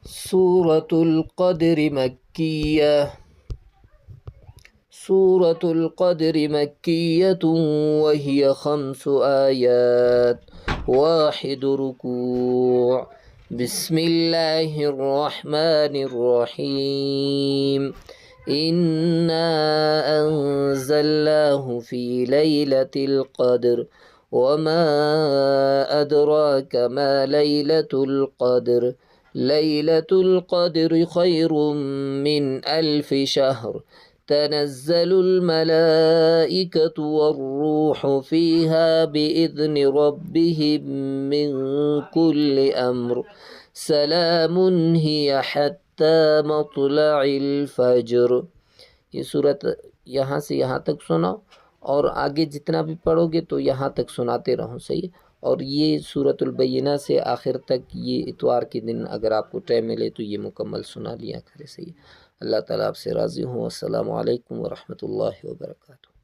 सूरतुल क़द्र मक्किय्या। सूरतुल क़द्र मक्किय्यतुन व हिय ख़म्सु आयात वाहिदु रुकू'। बिस्मिल्लाहिर्रहमानिर्रहीम। इन्ना अंज़लनाहु फ़ी लैलतिल क़द्र वमा अदराक मा लैलतुल क़द्र। लैलतुल क़द्र खैरुम मिन अल्फ़ि शहर। तनज़्ज़लुल मलाइकतु वर्रूह फ़ीहा बिइज़्नि रब्बिहिम मिन कुल्लि अम्र। सलामुन हिय हत्ता मत्लइल फ़ज्र। ये सूरत यहाँ से यहाँ तक सुनाओ और आगे जितना भी पढ़ोगे तो यहाँ तक सुनाते रहो, सही है। और ये सूरतुल बय्यिना से आखिर तक ये इतवार के दिन अगर आपको टाइम मिले तो ये मुकम्मल सुना लिया करें, सही है। अल्लाह ताला आपसे राज़ी हो। अस्सलामु अलैकुम व रहमतुल्लाहि व बरकातुहू।